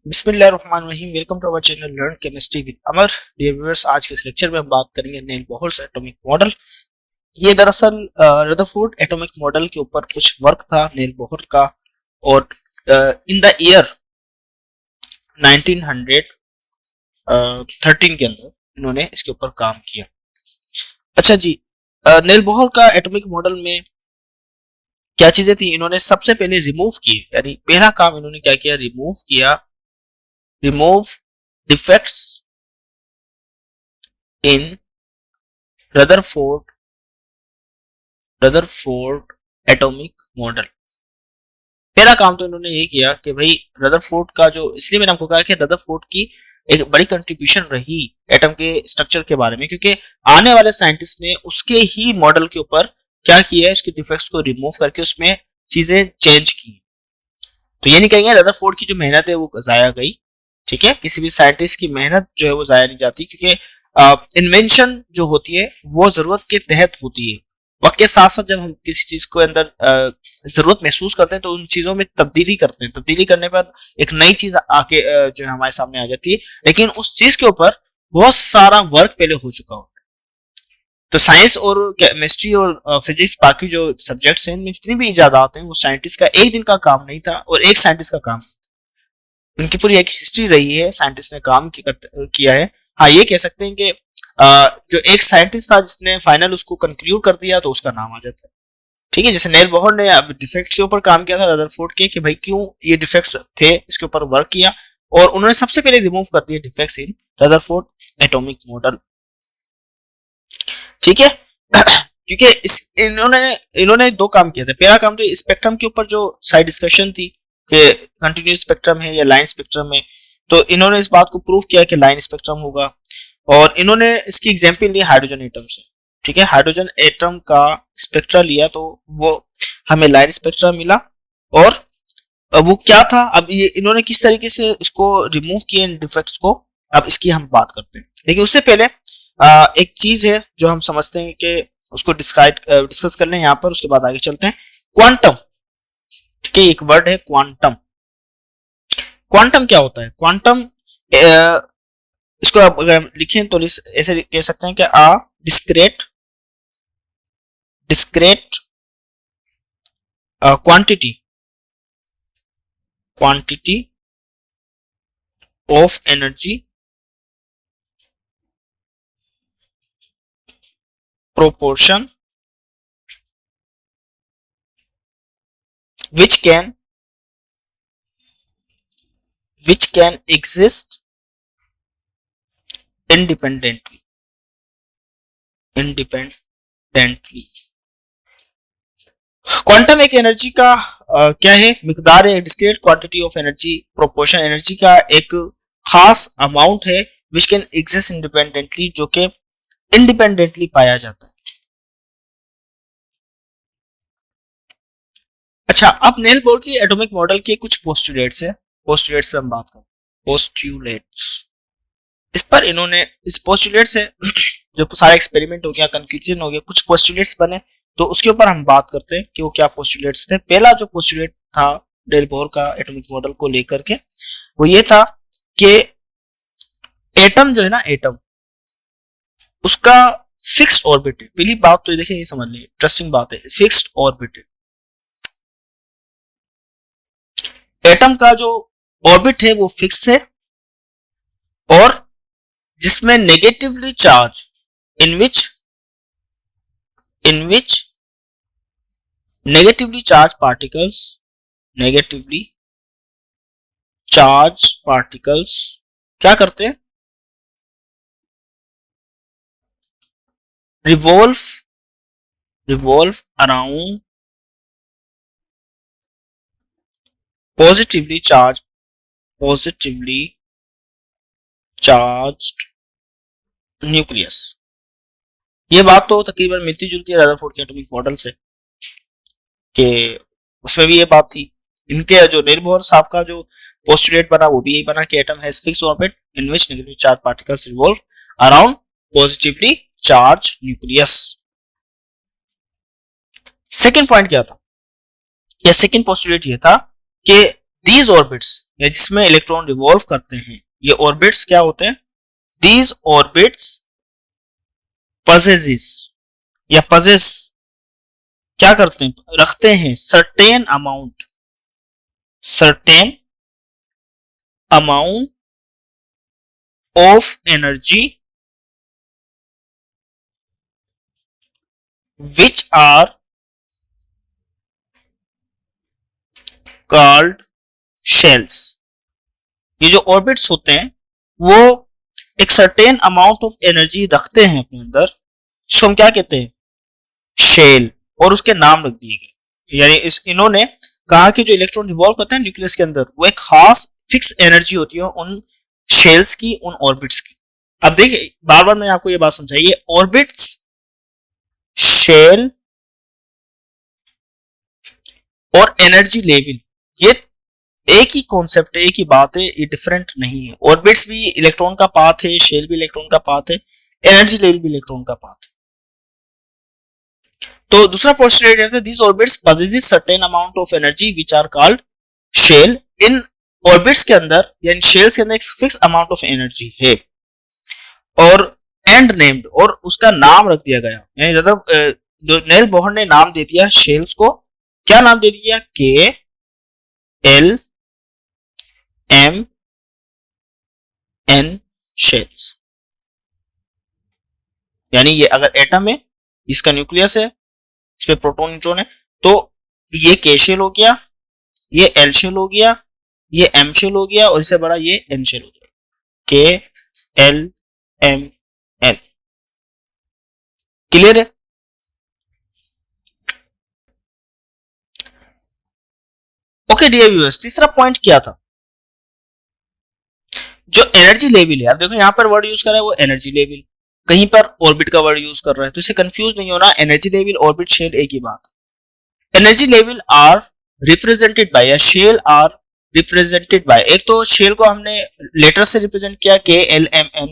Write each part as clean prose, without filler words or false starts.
बिस्मिल्लाहिर्रहमानिर्रहीम। Welcome to our channel learn chemistry with Amar. Dear viewers, आज के इस लेक्चर में हम बात करेंगे नेल बोहर्स एटॉमिक मॉडल। ये दरअसल रदरफोर्ड एटॉमिक मॉडल के ऊपर कुछ वर्क था नेल बोहर का, और इन द ईयर 1913 के अंदर इन्होंने इसके ऊपर काम किया। अच्छा जी, नेल बोहर का एटॉमिक मॉडल में क्या चीजें थी, इन्होंने सबसे पहले रिमूव की, यानी पहला काम इन्होंने क्या किया, remove defects in Rutherford atomic model. पहला काम तो इन्होंने ये किया कि भाई रदरफोर्ड का जो, इसलिए मैंने आपको कहा कि रदरफोर्ड की एक बड़ी कंट्रीब्यूशन रही एटम के स्ट्रक्चर के बारे में, क्योंकि आने वाले साइंटिस्ट ने उसके ही मॉडल के ऊपर क्या किया है, इसके डिफेक्ट्स को रिमूव करके उसमें चीजें चेंज की। तो ये नहीं कहेंगे रदरफोर्ड की जो मेहनत है वो जाया गई। ठीक है, किसी भी साइंटिस्ट की मेहनत जो है वो जाया नहीं जाती, क्योंकि इन्वेंशन जो होती है वो जरूरत के तहत होती है। वक्त के साथ साथ जब हम किसी चीज को अंदर जरूरत महसूस करते हैं तो उन चीजों में तब्दीली करते हैं। तब्दीली करने पर एक नई चीज आके जो है हमारे सामने आ जाती है, लेकिन उस चीज के ऊपर बहुत सारा वर्क पहले हो चुका होता है। तो साइंस और केमिस्ट्री और फिजिक्स, बाकी जो सब्जेक्ट्स हैं, इनमें जितनी भी इजादात हैं, वो साइंटिस्ट का एक दिन का काम नहीं था और एक साइंटिस्ट का काम, उनकी पूरी एक हिस्ट्री रही है, साइंटिस्ट ने काम किया है। हाँ, ये कह सकते हैं कि जो एक साइंटिस्ट था जिसने फाइनल उसको कंक्लूड कर दिया तो उसका नाम आ जाता है। ठीक है, जैसे नेल बोहर ने अब डिफेक्ट्स के ऊपर काम किया था रदरफोर्ड के, कि भाई क्यों ये डिफेक्ट्स थे, इसके ऊपर वर्क किया और उन्होंने सबसे पहले रिमूव कर दिए defects in Rutherford atomic model. ठीक है क्योंकि इन्होंने दो काम किए थे। पहला काम तो स्पेक्ट्रम के ऊपर जो साइड डिस्कशन थी कि कंटिन्यूस स्पेक्ट्रम है या लाइन स्पेक्ट्रम है, तो इन्होंने इस बात को प्रूव किया कि लाइन स्पेक्ट्रम होगा, और इन्होंने इसकी एग्जांपल ली हाइड्रोजन एटम से। ठीक है, हाइड्रोजन एटम का स्पेक्ट्रा लिया तो वो हमें लाइन स्पेक्ट्रा मिला। और वो क्या था, अब ये इन्होंने किस तरीके से इसको रिमूव किए इन डिफेक्ट्स को, अब इसकी हम बात करते हैं। लेकिन उससे पहले एक चीज है जो हम समझते हैं कि उसको डिस्कस कर लें यहाँ पर, उसके बाद आगे चलते हैं। क्वांटम, ठीक है, एक वर्ड है क्वांटम। क्वांटम क्या होता है? क्वांटम, इसको आप अगर लिखें तो ऐसे कह सकते हैं कि discrete quantity of energy proportion which can exist independently। Quantum एक एनर्जी का क्या है, मिकदार है, discrete quantity of energy proportion, energy का एक खास अमाउंट है, विच कैन एग्जिस्ट इंडिपेंडेंटली, जो कि इंडिपेंडेंटली पाया जाता है। अच्छा, अब नेल बोहर की एटॉमिक मॉडल के कुछ पोस्टुलेट्स है, पोस्टुलेट्स पे हम बात करें। पोस्टुलेट्स, इस पर इन्होंने, इस पोस्टुलेट से जो सारा एक्सपेरिमेंट हो गया, कंक्लूजन हो गया, कुछ पोस्टुलेट्स बने, तो उसके ऊपर हम बात करते हैं कि वो क्या पोस्टुलेट्स थे। पहला जो पोस्टुलेट था नेल बोहर का एटॉमिक मॉडल को लेकर के, वो ये था कि एटम जो है ना, एटम उसका फिक्स्ड ऑर्बिट है। पहली बात तो देखिए, ये समझ लीजिए, इंटरेस्टिंग बात है, फिक्स्ड ऑर्बिट है। एटम का जो ऑर्बिट है वो फिक्स है, और जिसमें नेगेटिवली चार्ज, इन विच नेगेटिवली चार्ज पार्टिकल्स क्या करते हैं, revolve around positively charged nucleus. ये बात तो तकरीबन मिलती जुलती है रदरफोर्ड के एटॉमिक मॉडल से, कि उसमें भी ये बात थी। इनके जो नेल बोहर साहब का जो पोस्टुलेट बना वो भी यही बना कि atom has fixed orbit in which negatively charge particles revolve around positively charge nucleus. Second point क्या था, या सेकंड पोस्टुलेट ये था कि दीज ऑर्बिट्स, या जिसमें इलेक्ट्रॉन रिवॉल्व करते हैं, ये ऑर्बिट्स क्या होते हैं? दीज ऑर्बिट्स possesses या possess क्या करते हैं? रखते हैं certain amount of energy which are called shells। ये जो ऑर्बिट्स होते हैं वो एक सर्टेन अमाउंट ऑफ एनर्जी रखते हैं अपने अंदर, जिसको हम क्या कहते हैं? शेल, और उसके नाम रख दिए गए। यानी इन्होंने कहा कि जो इलेक्ट्रॉन रिवॉल्व करते हैं न्यूक्लियस के अंदर, वो एक खास फिक्स एनर्जी होती है उन शेल्स की, उन ऑर्बिट्स की। अब देखिए, बार बार मैंने आपको ये बात समझाई, ये ऑर्बिट्स, शेल और एनर्जी लेवल, ये एक ही कॉन्सेप्ट है, एक ही बात है, ये डिफरेंट नहीं है। ऑर्बिट्स भी इलेक्ट्रॉन का पाथ है, शेल भी इलेक्ट्रॉन का पाथ है, एनर्जी लेवल भी इलेक्ट्रॉन का पाथ है। तो दूसरा पोस्टुलेट है, this orbits possesses certain amount of energy which are called shell। In orbits के अंदर या इन शेल्स के अंदर एक फिक्स अमाउंट ऑफ एनर्जी है, और एंड नेम्ड, और उसका नाम रख दिया गया। यानी जो नेल बोहर ने नाम दे दिया शेल्स को, क्या नाम दे दिया? KLMN shells. यानी ये अगर एटम है, इसका न्यूक्लियस है, इसमें प्रोटॉन न्यूट्रॉन है, तो ये K शेल हो गया, ये L शेल हो गया, ये M शेल हो गया, और इससे बड़ा ये N शेल हो गया। KLMN। क्लियर है? ओके डियर व्यूअर्स, तीसरा पॉइंट क्या था? जो एनर्जी लेवल है, आप देखो यहां पर वर्ड यूज कर रहा है वो एनर्जी लेवल, कहीं पर ऑर्बिट का वर्ड यूज कर रहा है, तो इसे कंफ्यूज नहीं होना। एनर्जी लेवल, ऑर्बिट, शेल एक ही बात। Energy level are represented by, या शेल आर रिप्रेजेंटेड बाय, एक तो शेल को हमने लेटर से रिप्रेजेंट किया KLMN,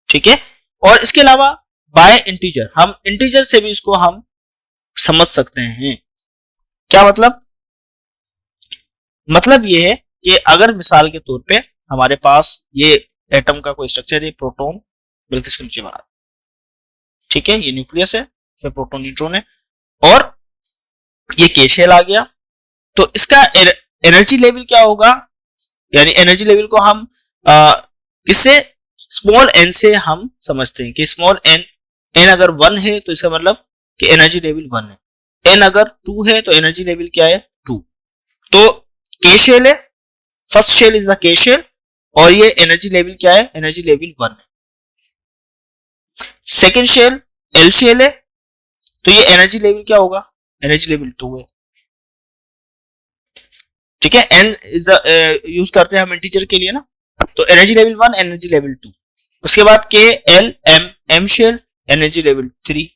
ठीक है, और इसके अलावा बाय इंटीजर, हम इंटीजर से भी इसको हम समझ सकते हैं। क्या मतलब? मतलब ये है कि अगर मिसाल के तौर पे हमारे पास ये एटम का कोई स्ट्रक्चर है, प्रोटॉन, बल्कि इसके नीचे बना, ठीक है, ये न्यूक्लियस है, इसमें प्रोटॉन न्यूट्रॉन है, और ये K शेल आ गया, तो इसका एनर्जी लेवल क्या होगा? यानी एनर्जी लेवल को हम किससे? स्मॉल n से हम समझते हैं कि स्मॉल n अगर 1 है तो इसका मतलब कि एनर्जी लेवल 1 है, n अगर 2 है तो एनर्जी लेवल क्या है? 2। तो K शेल है, first shell is the K shell, और ये एनर्जी लेवल क्या है? एनर्जी लेवल 1 है। सेकेंड शेल L शेल है, तो ये एनर्जी लेवल क्या होगा? एनर्जी लेवल 2 है, ठीक है। n इज द यूज करते हैं हम इंटीजर के लिए ना, तो एनर्जी लेवल 1, एनर्जी लेवल 2। उसके बाद KLM shell, energy level 3।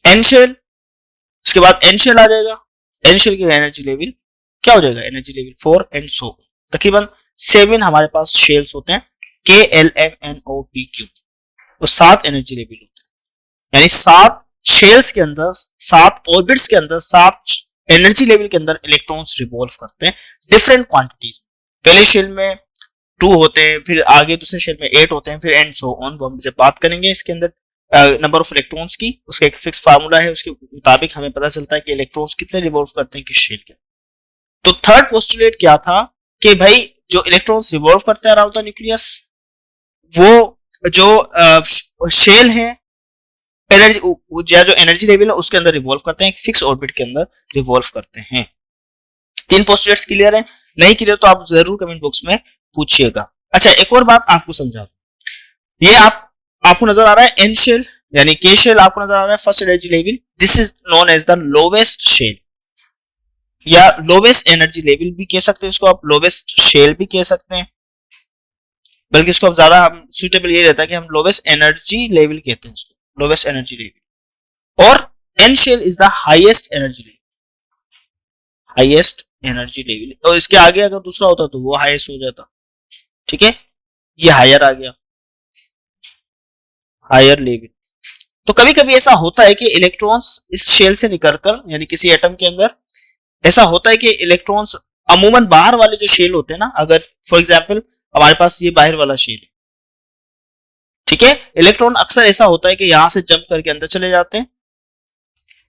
N shell, उसके बाद N शेल आ जाएगा, N शेल की एनर्जी लेवल क्या हो जाएगा? Energy level 4 and so. तकरीबन 7 हमारे पास शेल्स होते हैं, KLMNOPQ, तो 7 एनर्जी लेवल होते हैं। यानी 7 शेल्स के अंदर, 7 ऑर्बिट्स के अंदर, 7 एनर्जी लेवल के अंदर इलेक्ट्रॉन्स रिवॉल्व करते हैं डिफरेंट क्वांटिटीज। पहले शेल में 2 होते हैं, फिर आगे दूसरे शेल में 8 होते हैं, फिर एंड सो ऑन। वो हम जब बात करेंगे इसके अंदर नंबर ऑफ इलेक्ट्रॉन्स की, उसका एक फिक्स फार्मूला है, उसके मुताबिक हमें पता चलता है कि इलेक्ट्रॉन्स कितने रिवॉल्व करते हैं किस शेल के। तो थर्ड पोस्टुलेट क्या था कि भाई जो इलेक्ट्रॉन्स रिवॉल्व करते हैं अराउंड द न्यूक्लियस, वो जो शेल है, एनर्जी जो एनर्जी लेवल है उसके अंदर रिवॉल्व करते हैं, एक फिक्स ऑर्बिट के अंदर रिवॉल्व करते हैं। 3 पोस्टुलेट्स क्लियर है? नहीं क्लियर तो आप जरूर कमेंट बॉक्स में पूछिएगा। अच्छा, एक और बात आपको समझा दूं, ये आपको नजर आ रहा है एन शेल, यानी K शेल आपको नजर आ रहा है first energy level, this is known as the lowest shell, या लोवेस्ट एनर्जी लेवल भी कह सकते हैं इसको, आप लोवेस्ट शेल भी कह सकते हैं, बल्कि इसको अब ज्यादा हम सुटेबल ये रहता है कि हम लोवेस्ट एनर्जी लेवल कहते हैं इसको, लोवेस्ट एनर्जी लेवल। और N shell is the highest energy level, highest energy level, तो इसके आगे अगर दूसरा होता तो वो हाईएस्ट हो जाता, ठीक है, ये हायर आ गया, हायर लेवल। तो कभी कभी ऐसा होता है कि इलेक्ट्रॉन्स इस शेल से निकलकर, यानी किसी एटम के अंदर ऐसा होता है कि इलेक्ट्रॉन्स अमूमन बाहर वाले जो शेल होते हैं ना, अगर फॉर एग्जाम्पल हमारे पास ये बाहर वाला शेल है, ठीक है, इलेक्ट्रॉन अक्सर ऐसा होता है कि यहां से जंप करके अंदर चले जाते हैं,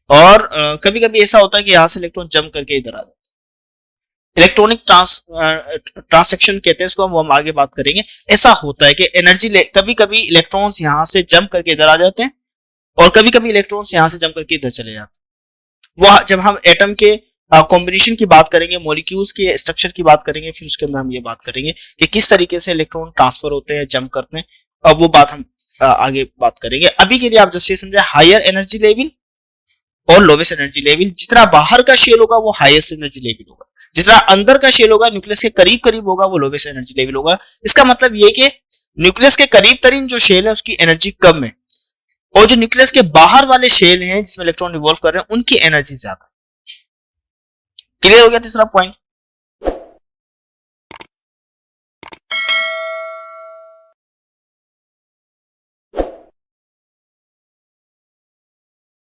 और कभी कभी ऐसा होता है कि यहां से इलेक्ट्रॉन जंप करके इधर आ जाते हैं। इलेक्ट्रॉनिक ट्रांससेक्शन कहते हैं इसको, हम आगे बात करेंगे। ऐसा होता है कि एनर्जी कभी कभी इलेक्ट्रॉन्स यहां से जंप करके इधर आ जाते हैं, और कभी कभी इलेक्ट्रॉन्स यहां से जंप करके इधर चले जाते हैं। वह जब हम एटम के कॉम्बिनेशन की बात करेंगे, मॉलिक्यूल्स के स्ट्रक्चर की बात करेंगे, फिर उसके अंदर हम ये बात करेंगे कि किस तरीके से इलेक्ट्रॉन ट्रांसफर होते हैं, जंप करते हैं, और वो बात हम आगे बात करेंगे। अभी के लिए आप जैसे समझे, हायर एनर्जी लेवल और लोवेस्ट एनर्जी लेवल। जितना बाहर का शेल होगा वो हाईएस्ट एनर्जी लेवल होगा, जितना अंदर का शेल होगा, न्यूक्लियस के करीब करीब होगा, वो लोवेस्ट एनर्जी लेवल होगा। इसका मतलब ये कि न्यूक्लियस के करीब तरीन जो शेल है उसकी एनर्जी कम है, और जो न्यूक्लियस के बाहर वाले शेल हैं जिसमें इलेक्ट्रॉन रिवॉल्व कर रहे हैं उनकी एनर्जी ज्यादा। क्लियर हो गया तीसरा पॉइंट।